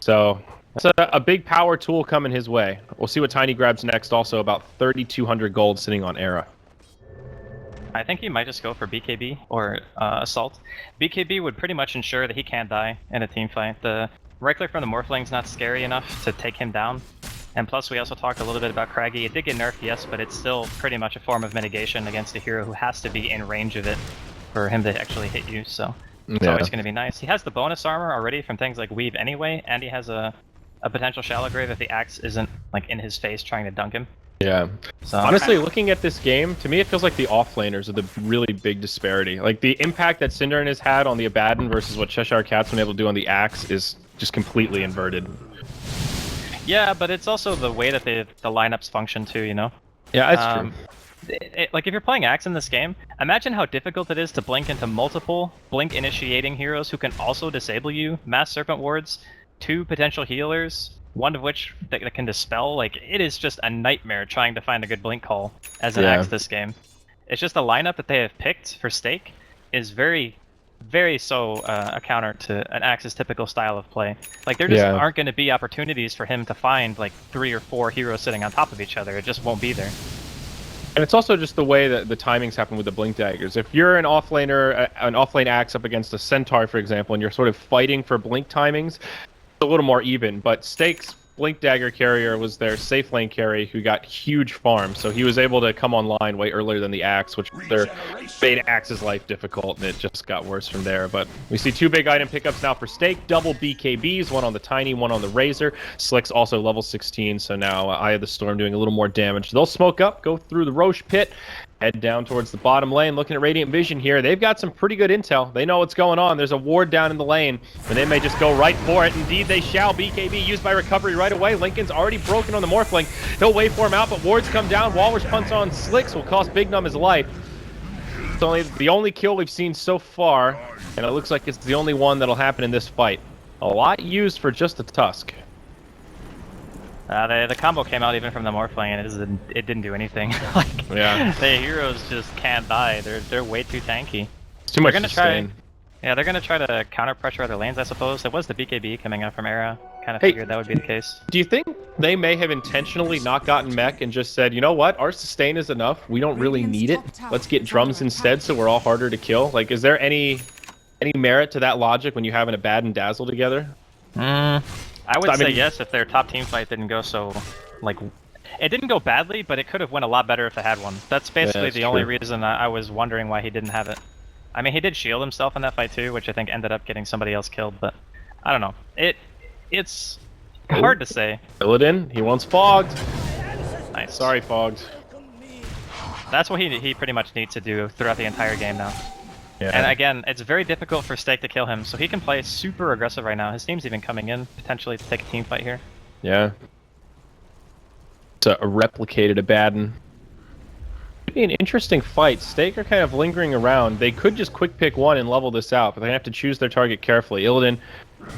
B: So that's a big power tool coming his way. We'll see what Tiny grabs next. Also, about 3,200 gold sitting on Era.
C: I think he might just go for BKB or Assault. BKB would pretty much ensure that he can't die in a team fight. The right click from the Morphling's not scary enough to take him down. And plus, we also talked a little bit about Craggy. It did get nerfed, yes, but it's still pretty much a form of mitigation against a hero who has to be in range of it for him to actually hit you, so it's always going to be nice. He has the bonus armor already from things like Weave anyway, and he has a potential Shallow Grave if the axe isn't like in his face trying to dunk him.
B: Yeah.
C: So
B: Honestly, looking at this game, to me it feels like the offlaners are the really big disparity. Like, the impact that Cinderin has had on the Abaddon versus what Cheshire Cat's been able to do on the Axe is just completely inverted.
C: yeah, but it's also the way that the lineups function too, you know?
B: Yeah, that's true.
C: Like, if you're playing Axe in this game, imagine how difficult it is to blink into multiple blink-initiating heroes who can also disable you, Mass Serpent Wards, 2 potential healers, one of which that can dispel. Like, it is just a nightmare trying to find a good blink call as an
B: Yeah.
C: Axe this game. It's just the lineup that they have picked for Stake is very very a counter to an Axe's typical style of play. Like, there just aren't going to be opportunities for him to find, like, 3 or 4 heroes sitting on top of each other. It just won't be there.
B: And it's also just the way that the timings happen with the blink daggers. If you're an offlaner, an offlane axe up against a centaur, for example, and you're sort of fighting for blink timings, it's a little more even. But Stake's blink dagger carrier was their safe lane carry who got huge farms, so he was able to come online way earlier than the axe, which made Axe's life difficult, and it just got worse from there. But we see 2 big item pickups now for Stake, double BKBs, one on the Tiny, one on the Razor. Slick's also level 16, so now Eye of the Storm doing a little more damage. They'll smoke up, go through the Roche pit, head down towards the bottom lane. Looking at Radiant Vision here, they've got some pretty good intel. They know what's going on. There's a ward down in the lane, and they may just go right for it. Indeed, they shall. BKB used by recovery right away. Lincoln's already broken on the Morphling. He'll waveform out, but wards come down. Walrus punts on Slicks will cost Big Num his life. It's only the only kill we've seen so far, and it looks like it's the only one that'll happen in this fight. A lot used for just a Tusk.
C: The combo came out even from the Morphling, and it didn't do anything. Like, the heroes just can't die. They're way too tanky.
B: It's too much sustain.
C: Yeah, they're gonna try to counter pressure other lanes, I suppose. There was the BKB coming out from Era. Kind of figured that would be the case.
B: Do you think they may have intentionally not gotten mech and just said, you know what, our sustain is enough. We don't really need it. Let's get drums instead, so we're all harder to kill. Like, is there any merit to that logic when you have an Abad and Dazzle together?
C: I would say yes if their top team fight didn't go so, like, it didn't go badly, but it could have went a lot better if it had one. That's basically the only reason I was wondering why he didn't have it. I mean, he did shield himself in that fight too, which I think ended up getting somebody else killed, but I don't know. It's hard to say.
B: Illidan, he wants Fogged.
C: Nice.
B: Sorry, Fogged.
C: That's what he pretty much needs to do throughout the entire game now.
B: Yeah.
C: And again, it's very difficult for Stake to kill him, so he can play super aggressive right now. His team's even coming in, potentially, to take a team fight here.
B: Yeah. It's a replicated Abaddon. It'd be an interesting fight. Stake are kind of lingering around. They could just quick pick one and level this out, but they have to choose their target carefully. Illidan,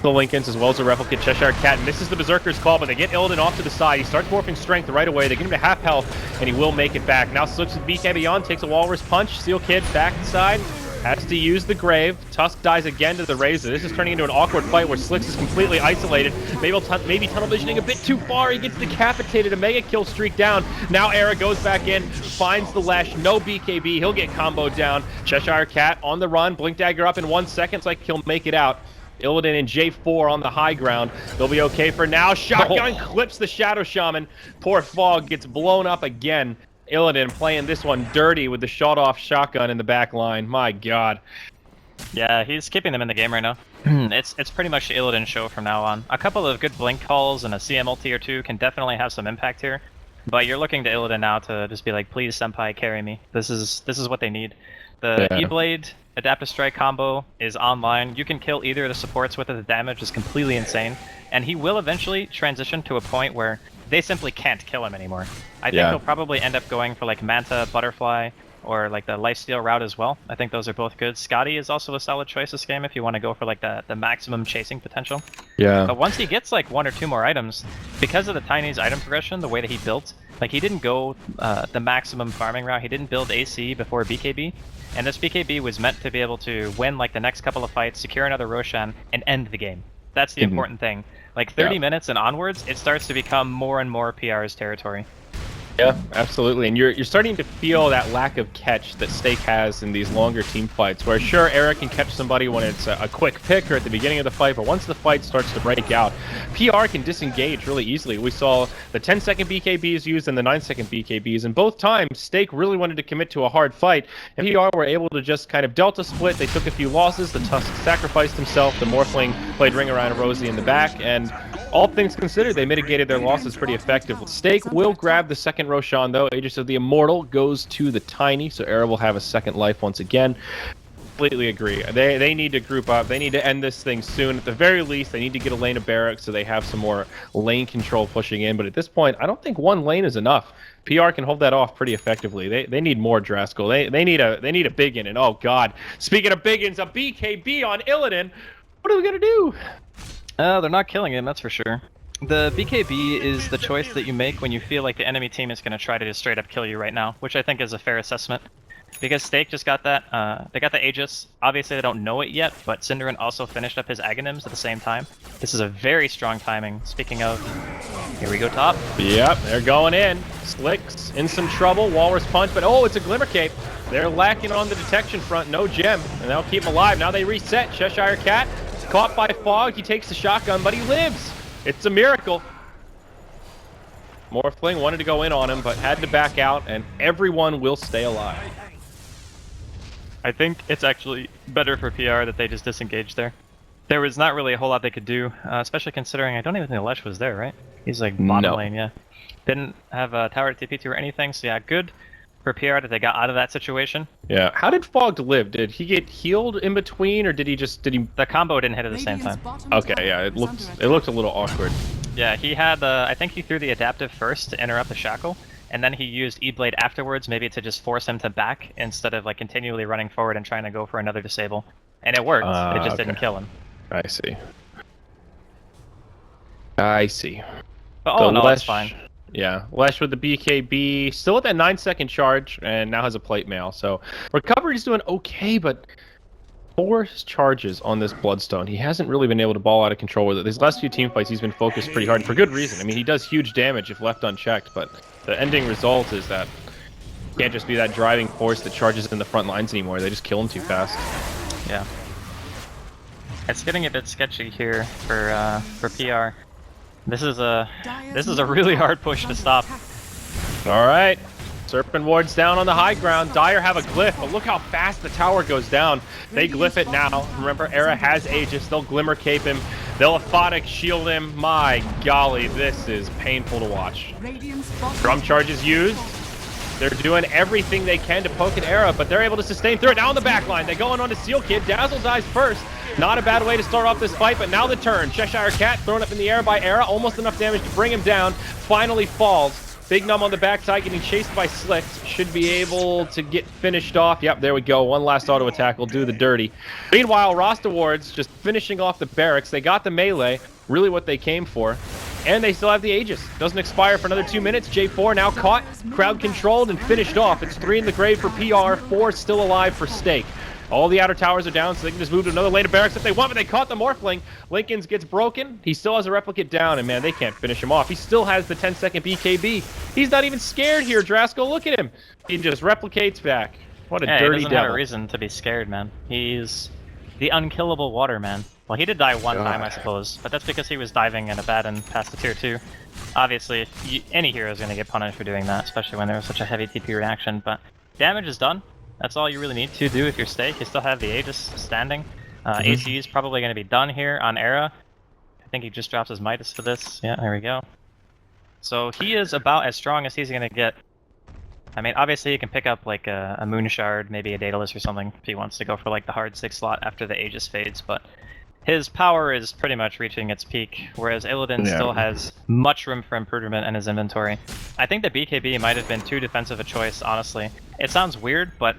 B: the Lincolns, as well as a replicate Cheshire Cat, misses the Berserker's call, but they get Illidan off to the side. He starts morphing strength right away. They get him to half health, and he will make it back. Now Slicks with BKB on, takes a Walrus punch. Steel Kid back inside. Has to use the Grave. Tusk dies again to the Razor. This is turning into an awkward fight where Slicks is completely isolated. Maybe tunnel visioning a bit too far. He gets decapitated. A mega kill streak down. Now Era goes back in, finds the Lash. No BKB. He'll get comboed down. Cheshire Cat on the run. Blink Dagger up in 1 second. It's like he'll make it out. Illidan and J4 on the high ground. They'll be okay for now. Shotgun clips the Shadow Shaman. Poor Fog gets blown up again. Illidan playing this one dirty with the shot-off shotgun in the back line. My god.
C: Yeah, he's keeping them in the game right now. It's pretty much the Illidan show from now on. A couple of good blink calls and a CM ulti or two can definitely have some impact here. But you're looking to Illidan now to just be like, please, Senpai, carry me. This is what they need. The E-Blade Adaptive Strike combo is online. You can kill either of the supports with it. The damage is completely insane. And he will eventually transition to a point where they simply can't kill him anymore. I think he'll probably end up going for like Manta, Butterfly, or like the Lifesteal route as well. I think those are both good. Scotty is also a solid choice this game if you want to go for like the maximum chasing potential.
B: Yeah.
C: But once he gets like 1 or 2 more items, because of the Tiny's item progression, the way that he built, like he didn't go the maximum farming route. He didn't build AC before BKB. And this BKB was meant to be able to win like the next couple of fights, secure another Roshan, and end the game. That's the important thing. Like 30 minutes and onwards, it starts to become more and more PR's territory.
B: Yeah, absolutely. And you're starting to feel that lack of catch that Stake has in these longer team fights, where sure, Eric can catch somebody when it's a quick pick or at the beginning of the fight, but once the fight starts to break out, PR can disengage really easily. We saw the 10-second BKBs used and the 9-second BKBs, and both times Stake really wanted to commit to a hard fight, and PR were able to just kind of delta split. They took a few losses, the Tusk sacrificed himself, the Morphling played Ring Around Rosie in the back, and all things considered, they mitigated their losses pretty effectively. Stake will grab the second Roshan, though. Aegis of the Immortal goes to the Tiny, so Era will have a second life once again. Completely agree. They need to group up. They need to end this thing soon. At the very least, they need to get a lane of barracks so they have some more lane control pushing in. But at this point, I don't think one lane is enough. PR can hold that off pretty effectively. They need more Draskell. They need a biggin. And oh god, speaking of biggins, a BKB on Illidan. What are we gonna do?
C: They're not killing him, that's for sure. The BKB is the choice that you make when you feel like the enemy team is going to try to just straight up kill you right now, which I think is a fair assessment. because Stake just got that. They got the Aegis. Obviously, they don't know it yet, but Cinderin also finished up his Aghanims at the same time. This is a very strong timing. Speaking of, here we go top.
B: Yep, they're going in. Slick's in some trouble. Walrus punch, but oh, it's a Glimmer Cape. They're lacking on the detection front. No gem, and they'll keep him alive. Now they reset. Cheshire Cat caught by Fog. He takes the shotgun, but he lives. It's a miracle. Morphling wanted to go in on him, but had to back out, and everyone will stay alive.
C: I think it's actually better for PR that they just disengaged there. There was not really a whole lot they could do, especially considering I don't even think Lesh was there, right? He's like bottom lane, yeah. Didn't have a tower to TP to or anything, so yeah, good for PR that they got out of that situation.
B: Yeah. How did Fog live? Did he get healed in between, or did he?
C: The combo didn't hit at the same time.
B: Okay, yeah, it looked a little awkward.
C: Yeah, he had, I think he threw the adaptive first to interrupt the shackle, and then he used E-Blade afterwards, maybe to just force him to back instead of like continually running forward and trying to go for another disable. And it worked, it just didn't kill him.
B: I see. I see.
C: But all in all, it's fine.
B: Yeah, Lesh with the BKB, still at that 9-second charge, and now has a plate mail. So recovery's doing okay, but 4 charges on this Bloodstone. He hasn't really been able to ball out of control with it. These last few team fights, he's been focused pretty hard, and for good reason. I mean, he does huge damage if left unchecked, but the ending result is that he can't just be that driving force that charges in the front lines anymore. They just kill him too fast.
C: Yeah. It's getting a bit sketchy here for PR. This is a really hard push to stop.
B: All right. Serpent Ward's down on the high ground. Dire have a glyph, but look how fast the tower goes down. They glyph it now. Remember, Era has Aegis. They'll Glimmer Cape him. They'll Aphotic shield him. My golly, this is painful to watch. Drum charge is used. They're doing everything they can to poke at Era, but they're able to sustain through it. Down the back line, they go on to Seal Kid. Dazzle dies first. Not a bad way to start off this fight, but now the turn. Cheshire Cat thrown up in the air by Era. Almost enough damage to bring him down. Finally falls. Big Numb on the backside getting chased by Slick. Should be able to get finished off. Yep, there we go. One last auto attack will do the dirty. Meanwhile, Rasta Ward's just finishing off the barracks. They got the melee, really what they came for. And they still have the Aegis. Doesn't expire for another 2 minutes. J4 now caught, crowd controlled, and finished off. It's 3 in the grave for PR, 4 still alive for Stake. All the outer towers are down, so they can just move to another lane of barracks if they want, but they caught the Morphling. Lincoln's gets broken. He still has a Replicate down, and man, they can't finish him off. He still has the 10-second BKB. He's not even scared here, Draskell. Look at him. He just replicates back. What a dirty devil.
C: He doesn't have a reason to be scared, man. He's the unkillable water man. Well, he did die one time, I suppose, but that's because he was diving in a bad and past the tier 2. Obviously, any hero is going to get punished for doing that, especially when there was such a heavy TP reaction, but damage is done. That's all you really need to do with your Stake. You still have the Aegis standing. AC is probably going to be done here on Era. I think he just drops his Midas for this. Yeah, there we go. So he is about as strong as he's going to get. I mean, obviously he can pick up like a Moon Shard, maybe a Daedalus or something if he wants to go for like the hard 6 slot after the Aegis fades, but his power is pretty much reaching its peak, whereas Illidan still has much room for improvement in his inventory. I think the BKB might have been too defensive a choice, honestly. It sounds weird, but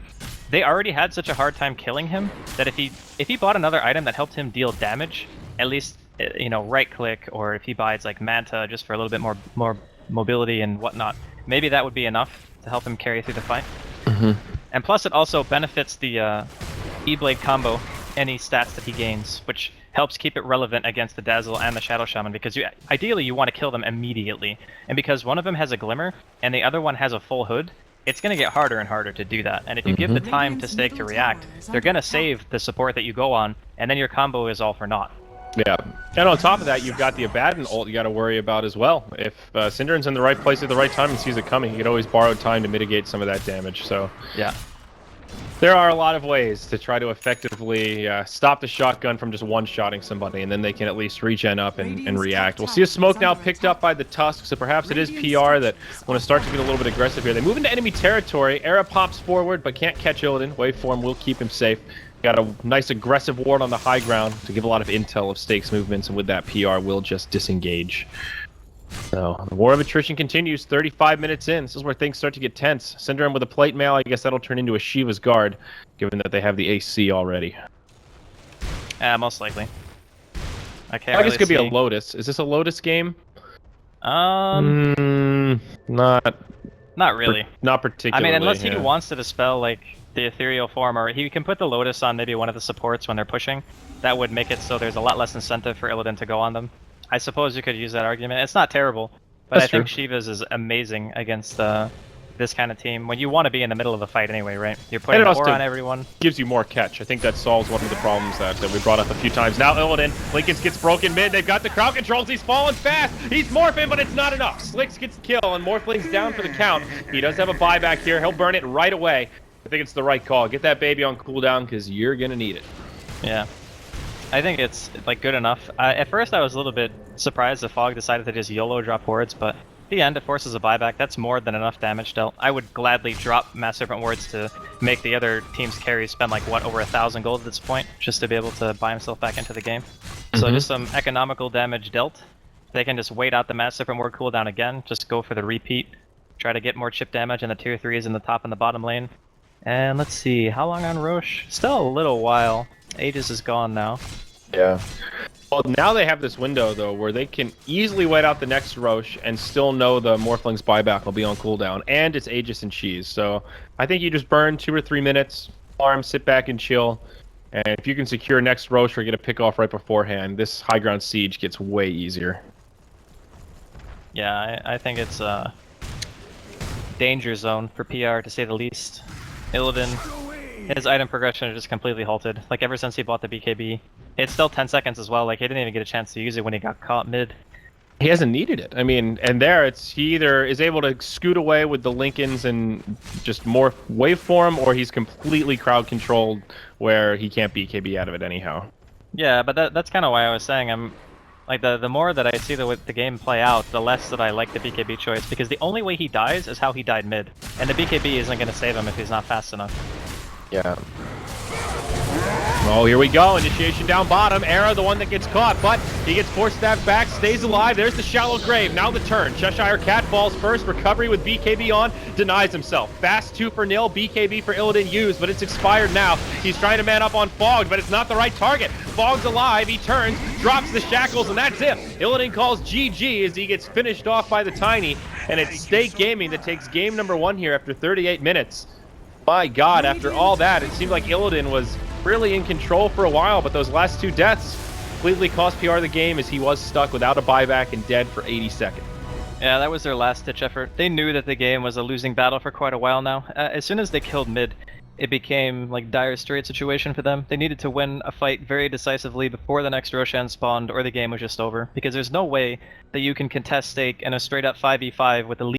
C: they already had such a hard time killing him that if he bought another item that helped him deal damage, at least, you know, right click, or if he buys like Manta just for a little bit more mobility and whatnot, maybe that would be enough to help him carry through the fight. And plus it also benefits the E-Blade combo, any stats that he gains, which helps keep it relevant against the Dazzle and the Shadow Shaman, because ideally you want to kill them immediately. And because one of them has a Glimmer and the other one has a full hood, it's going to get harder and harder to do that. And if you give the time to Stake to react, they're going to save the support that you go on, and then your combo is all for naught.
B: Yeah, and on top of that, you've got the Abaddon ult you got to worry about as well. If Syndern's in the right place at the right time and sees it coming, he can always borrow time to mitigate some of that damage. So
C: yeah,
B: there are a lot of ways to try to effectively stop the shotgun from just one-shotting somebody, and then they can at least regen up and react. We'll see a smoke now picked up by the Tusk, so perhaps it is PR that want to start to get a little bit aggressive here. They move into enemy territory. Era pops forward, but can't catch Illidan. Waveform will keep him safe. Got a nice aggressive ward on the high ground to give a lot of intel of Stake's movements, and with that, PR will just disengage. So, the war of attrition continues, 35 minutes in. This is where things start to get tense. Syndrome with a plate mail, I guess that'll turn into a Shiva's Guard, given that they have the AC already.
C: Most likely.
B: I guess it could be a Lotus. Is this a Lotus game?
C: Not really.
B: Not particularly.
C: I mean, unless he wants to dispel, like, the ethereal form, or he can put the Lotus on maybe one of the supports when they're pushing. That would make it so there's a lot less incentive for Illidan to go on them. I suppose you could use that argument. It's not terrible, but
B: That's
C: I think
B: true.
C: Shiva's is amazing against this kind of team when you want to be in the middle of the fight anyway, right? You're putting
B: And it
C: an aura
B: also
C: on everyone.
B: gives you more catch. I think that solves one of the problems that we brought up a few times. Now Illidan, Lincolns gets broken mid. They've got the crowd controls. He's falling fast. He's morphing, but it's not enough. Slicks gets the kill, and Morphling's down for the count. He does have a buyback here. He'll burn it right away. I think it's the right call. Get that baby on cooldown because you're gonna need it.
C: Yeah. I think it's like good enough. At first I was a little bit surprised that Fog decided to just YOLO drop wards, but at the end it forces a buyback. That's more than enough damage dealt. I would gladly drop Mass Serpent wards to make the other team's carries spend like, what, over 1,000 gold at this point, just to be able to buy himself back into the game. So just some economical damage dealt. They can just wait out the Mass Serpent ward cooldown again, just go for the repeat, try to get more chip damage, and the tier 3s in the top and the bottom lane. And let's see, how long on Roche? Still a little while. Aegis is gone now.
B: Yeah. Well, now they have this window, though, where they can easily wait out the next Roche and still know the Morphling's buyback will be on cooldown, and it's Aegis and Cheese. So I think you just burn 2 or 3 minutes, farm, sit back and chill, and if you can secure next Roche or get a pick off right beforehand, this high ground siege gets way easier.
C: Yeah, I think it's a danger zone for PR, to say the least. Illidan, his item progression is just completely halted. Like, ever since he bought the BKB. It's still 10 seconds as well. Like, he didn't even get a chance to use it when he got caught mid.
B: He hasn't needed it. I mean, and there he either is able to scoot away with the Lincolns and just morph waveform, or he's completely crowd controlled where he can't BKB out of it anyhow.
C: Yeah, but that's kind of why I was saying I'm like the more that I see the game play out, the less that I like the BKB choice, because the only way he dies is how he died mid, and the BKB isn't going to save him if he's not fast enough.
B: Yeah. Oh, here we go. Initiation down bottom. Era, the one that gets caught, but he gets force stabbed back, stays alive. There's the shallow grave. Now the turn. Cheshire Cat falls first. Recovery with BKB on. Denies himself. Fast 2 for nil. BKB for Illidan used, but it's expired now. He's trying to man up on Fog, but it's not the right target. Fog's alive. He turns, drops the shackles, and that's it. Illidan calls GG as he gets finished off by the Tiny, and it's Stake Gaming that takes game number 1 here after 38 minutes. My God, after all that, it seemed like Illidan was really in control for a while, but those last 2 deaths completely cost PR the game as he was stuck without a buyback and dead for 80 seconds.
C: Yeah, that was their last-ditch effort. They knew that the game was a losing battle for quite a while now. As soon as they killed mid, it became like dire straight situation for them. They needed to win a fight very decisively before the next Roshan spawned, or the game was just over. Because there's no way that you can contest Stake in a straight-up 5v5 with the lead